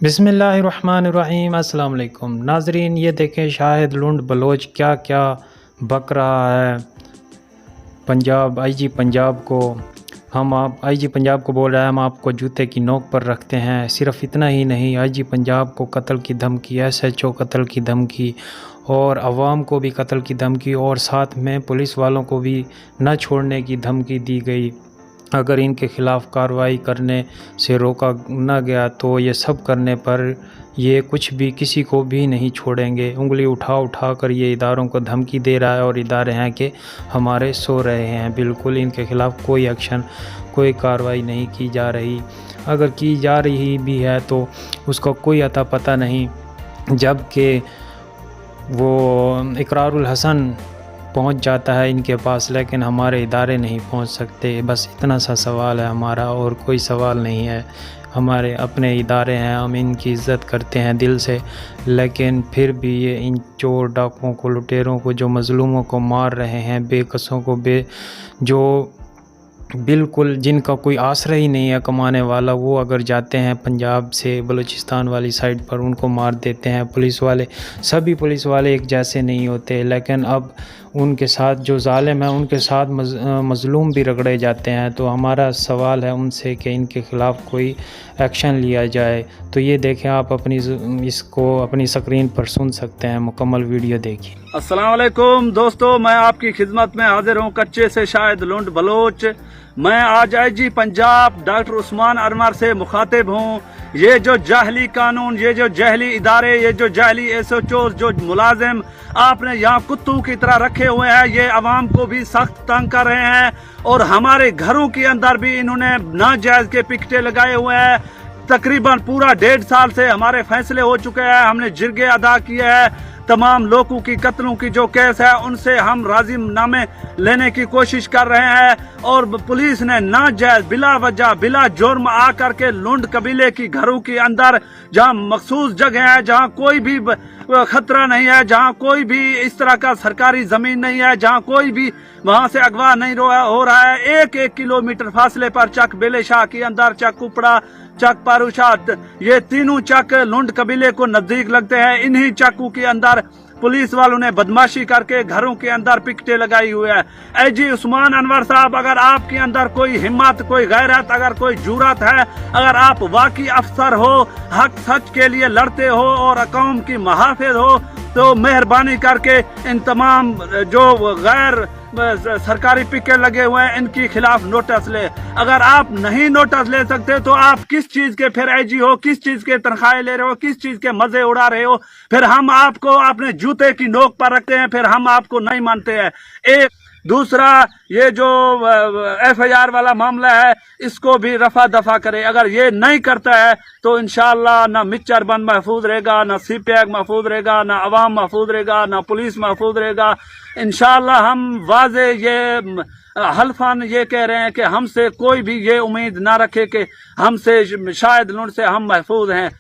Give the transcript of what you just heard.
बिस्मिल्लाहिर्रहमानिर्रहीम। अस्सलाम वालेकुम नाजरीन, ये देखें शाहिद लुंड बलोच क्या क्या बक रहा है पंजाब आईजी पंजाब को। आईजी पंजाब को बोल रहा है हम आपको जूते की नोक पर रखते हैं। सिर्फ इतना ही नहीं, आईजी पंजाब को कत्ल की धमकी, SHO कत्ल की धमकी और अवाम को भी कत्ल की धमकी और साथ में पुलिस वालों को भी न छोड़ने की धमकी दी गई। अगर इनके ख़िलाफ़ कार्रवाई करने से रोका न गया तो ये सब करने पर ये कुछ भी किसी को भी नहीं छोड़ेंगे। उंगली उठा उठा कर ये इदारों को धमकी दे रहा है और इदारे हैं कि हमारे सो रहे हैं। बिल्कुल इनके ख़िलाफ़ कोई एक्शन, कोई कार्रवाई नहीं की जा रही। अगर की जा रही भी है तो उसका कोई अता पता नहीं, जबकि वो इकरारुल हसन पहुंच जाता है इनके पास, लेकिन हमारे इदारे नहीं पहुंच सकते। बस इतना सा सवाल है हमारा, और कोई सवाल नहीं है। हमारे अपने इदारे हैं, हम इनकी इज़्ज़त करते हैं दिल से, लेकिन फिर भी ये इन चोर डाकुओं को, लुटेरों को, जो मज़लूमों को मार रहे हैं, बेकसों को, जो बिल्कुल जिनका कोई आसरा ही नहीं है कमाने वाला, वो अगर जाते हैं पंजाब से बलूचिस्तान वाली साइड पर उनको मार देते हैं पुलिस वाले। सभी पुलिस वाले एक जैसे नहीं होते, लेकिन अब उनके साथ जो जालिम है उनके साथ मज़लूम भी रगड़े जाते हैं। तो हमारा सवाल है उनसे कि इनके ख़िलाफ़ कोई एक्शन लिया जाए। तो ये देखें, आप इसको अपनी स्क्रीन पर सुन सकते हैं, मुकम्मल वीडियो देखिए। अस्सलाम वालेकुम दोस्तों, मैं आपकी खिदमत में हाजिर हूँ कच्चे से शाहिद लुंड बलोच। मैं आज आईजी पंजाब डॉक्टर उस्मान अनवर से मुखातिब हूँ। ये जो जाहली कानून, ये जो जाहली इदारे, ये जो जाहली SHO, जो मुलाजिम आपने यहाँ कुत्तों की तरह रखे हुए हैं, ये अवाम को भी सख्त तंग कर रहे हैं और हमारे घरों के अंदर भी इन्होंने नाजायज के पिकटे लगाए हुए हैं। तकरीबन पूरा 1.5 साल से हमारे फैसले हो चुके हैं, हमने जिरगे अदा किए हैं। तमाम लोगों की कत्लों की जो केस है उनसे हम राज़ीनामे लेने की कोशिश कर रहे हैं और पुलिस ने नाजायज बिला वजह बिला जुर्म आकर के लुंड कबीले की घरों के अंदर, जहां मखसूस जगह है, जहां कोई भी खतरा नहीं है, जहां कोई भी इस तरह का सरकारी जमीन नहीं है, जहां कोई भी वहां से अगवा नहीं हो रहा है, 1-1 किलोमीटर फासले पर चक बेलेशाह के अंदर, चक कुपड़ा, चक पारूशाह, ये तीनों चक लुंड कबीले को नजदीक लगते हैं। इन्हीं चक्कों के अंदर पुलिस वालों ने बदमाशी करके घरों के अंदर पिकटे लगाई हुई है। आईजी उस्मान अनवर साहब, अगर आपके अंदर कोई हिम्मत, कोई गैरत, अगर कोई जुर्रत है, अगर आप वाकई अफसर हो, हक सच के लिए लड़ते हो और कौम की मुहाफिज हो, तो मेहरबानी करके इन तमाम जो गैर सरकारी पिकेट लगे हुए हैं इनके खिलाफ नोटिस ले। अगर आप नहीं नोटिस ले सकते तो आप किस चीज के फिर आईजी हो, किस चीज के तनख्वाहें ले रहे हो, किस चीज के मजे उड़ा रहे हो? फिर हम आपको अपने जूते की नोक पर रखते हैं, फिर हम आपको नहीं मानते हैं। एक दूसरा, ये जो FIR वाला मामला है इसको भी रफा दफा करे। अगर ये नहीं करता है तो इंशाअल्लाह ना मिच्चर बंद महफूज रहेगा, ना CPAC महफूज रहेगा, ना अवाम महफूज रहेगा, ना पुलिस महफूज रहेगा। इंशाअल्लाह हम वाजे ये हल्फान ये कह रहे हैं कि हमसे कोई भी ये उम्मीद ना रखे कि हमसे शायद लुंड से हम महफूज हैं।